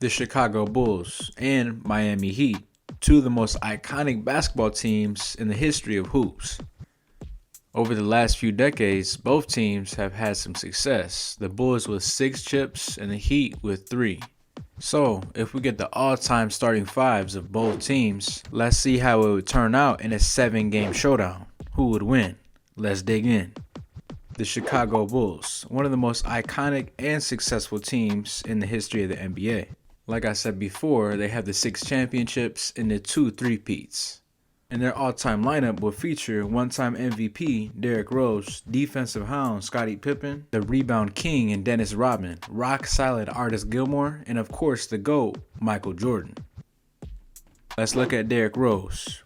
The Chicago Bulls and Miami Heat, two of the most iconic basketball teams in the history of hoops. Over the last few decades, both teams have had some success, the Bulls with 6 chips and the Heat with 3. So, if we get the all-time starting fives of both teams, let's see how it would turn out in a 7-game showdown. Who would win? Let's dig in. The Chicago Bulls, one of the most iconic and successful teams in the history of the NBA. Like I said before, they have the 6 championships and the 2 three-peats. And their all-time lineup will feature one-time MVP Derrick Rose, defensive hound Scotty Pippen, the rebound king and Dennis Rodman, rock-solid artist Gilmore, and of course the GOAT, Michael Jordan. Let's look at Derrick Rose.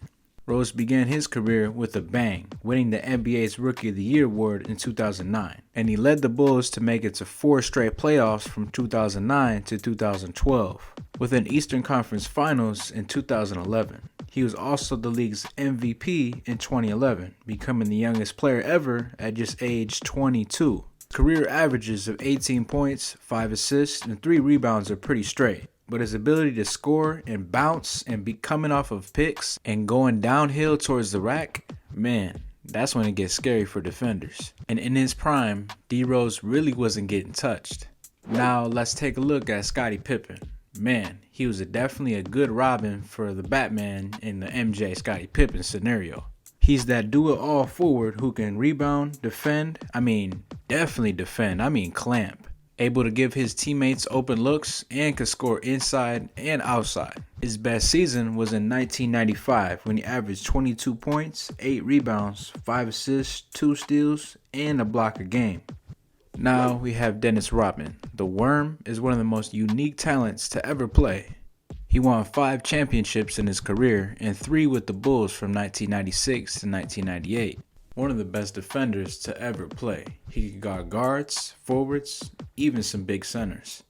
Rose began his career with a bang, winning the NBA's Rookie of the Year award in 2009, and he led the Bulls to make it to 4 straight playoffs from 2009 to 2012, with an Eastern Conference Finals in 2011. He was also the league's MVP in 2011, becoming the youngest player ever at just age 22. Career averages of 18 points, 5 assists, and 3 rebounds are pretty straight. But his ability to score and bounce and be coming off of picks and going downhill towards the rack, man, that's when it gets scary for defenders. And in his prime, D-Rose really wasn't getting touched. Now let's take a look at Scottie Pippen. Man, he was definitely a good Robin for the Batman in the MJ Scottie Pippen scenario. He's that do-it-all forward who can rebound, defend, definitely defend, clamp. Able to give his teammates open looks and could score inside and outside. His best season was in 1995 when he averaged 22 points, 8 rebounds, 5 assists, 2 steals, and a block a game. Now we have Dennis Rodman. The Worm is one of the most unique talents to ever play. He won 5 championships in his career and 3 with the Bulls from 1996 to 1998. One of the best defenders to ever play. He could guard guards, forwards, even some big centers.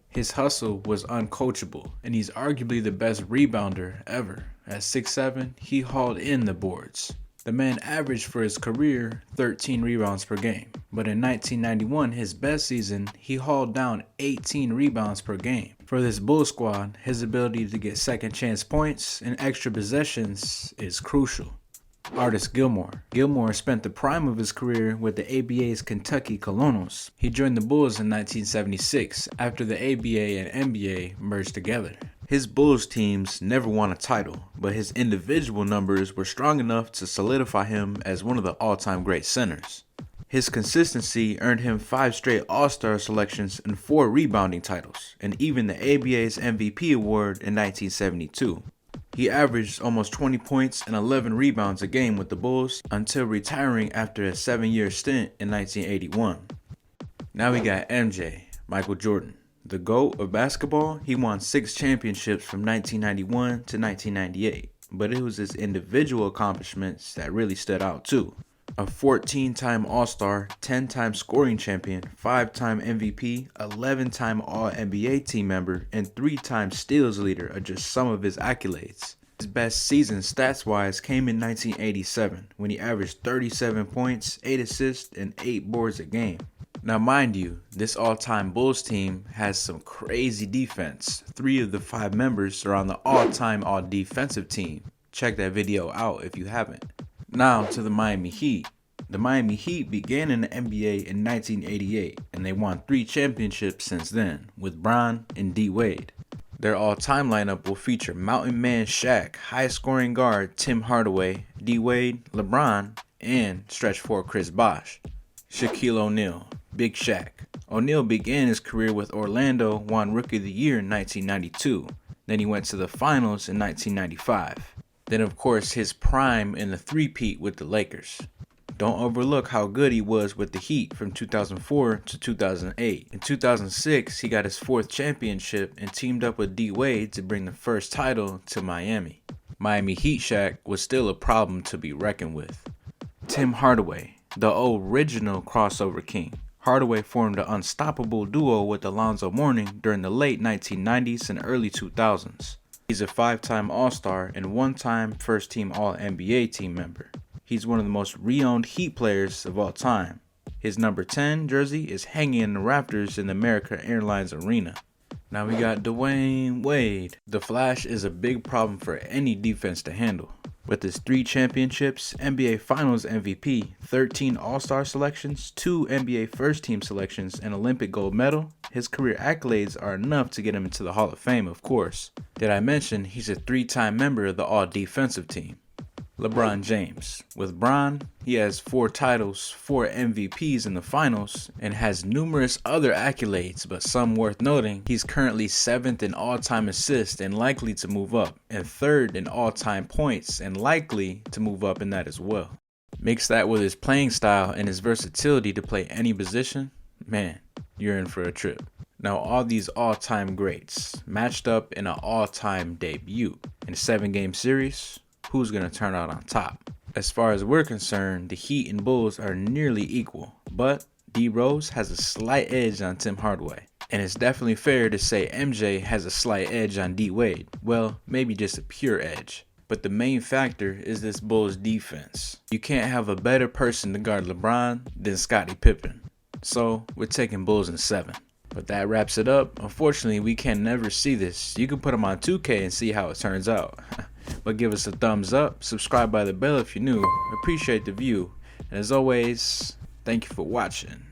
His hustle was uncoachable, and he's arguably the best rebounder ever. At 6'7", he hauled in the boards. The man averaged for his career 13 rebounds per game, but in 1991, his best season, he hauled down 18 rebounds per game. For this Bull squad, his ability to get second chance points and extra possessions is crucial. Artist Gilmore. Gilmore spent the prime of his career with the ABA's Kentucky Colonels. He joined the Bulls in 1976 after the ABA and NBA merged together. His Bulls teams never won a title, but his individual numbers were strong enough to solidify him as one of the all-time great centers. His consistency earned him 5 straight All-Star selections and 4 rebounding titles, and even the ABA's MVP award in 1972. He averaged almost 20 points and 11 rebounds a game with the Bulls until retiring after a 7-year stint in 1981. Now we got MJ, Michael Jordan. The GOAT of basketball, he won 6 championships from 1991 to 1998, but it was his individual accomplishments that really stood out too. A 14-time All-Star, 10-time scoring champion, 5-time MVP, 11-time All-NBA team member, and 3-time steals leader are just some of his accolades. His best season stats-wise came in 1987 when he averaged 37 points, 8 assists, and 8 boards a game. Now mind you, this all-time Bulls team has some crazy defense. 3 of the 5 members are on the all-time all-defensive team. Check that video out if you haven't. Now to the Miami Heat. The Miami Heat began in the NBA in 1988, and they won 3 championships since then, with Bron and D. Wade. Their all-time lineup will feature Mountain Man Shaq, high-scoring guard Tim Hardaway, D. Wade, LeBron, and stretch 4 Chris Bosh. Shaquille O'Neal, Big Shaq. O'Neal began his career with Orlando, won Rookie of the Year in 1992. Then he went to the finals in 1995. Then of course his prime in the three-peat with the Lakers. Don't overlook how good he was with the Heat from 2004 to 2008. In 2006, he got his 4th championship and teamed up with D. Wade to bring the first title to Miami. Miami Heat Shaq was still a problem to be reckoned with. Tim Hardaway, the original crossover king. Hardaway formed an unstoppable duo with Alonzo Mourning during the late 1990s and early 2000s. He's a 5-time All-Star and 1-time first-team All-NBA team member. He's one of the most re-owned Heat players of all time. His number 10 jersey is hanging in the rafters in the American Airlines Arena. Now we got Dwayne Wade. The Flash is a big problem for any defense to handle. With his 3 championships, NBA Finals MVP, 13 All-Star selections, 2 NBA First Team selections, and Olympic gold medal, his career accolades are enough to get him into the Hall of Fame, of course. Did I mention he's a 3-time member of the All-Defensive Team? LeBron James. With Bron, he has 4 titles, 4 MVPs in the finals, and has numerous other accolades, but some worth noting. He's currently 7th in all-time assists and likely to move up, and 3rd in all-time points and likely to move up in that as well. Mix that with his playing style and his versatility to play any position, man, you're in for a trip. Now all these all-time greats matched up in an all-time debut in a 7-game series. Who's going to turn out on top? As far as we're concerned, the Heat and Bulls are nearly equal, but D Rose has a slight edge on Tim Hardaway. And it's definitely fair to say MJ has a slight edge on D Wade. Well, maybe just a pure edge. But the main factor is this Bulls defense. You can't have a better person to guard LeBron than Scotty Pippen. So we're taking Bulls in 7. But that wraps it up. Unfortunately, we can never see this. You can put them on 2K and see how it turns out. But give us a thumbs up, subscribe by the bell if you're new, appreciate the view, and as always, thank you for watching.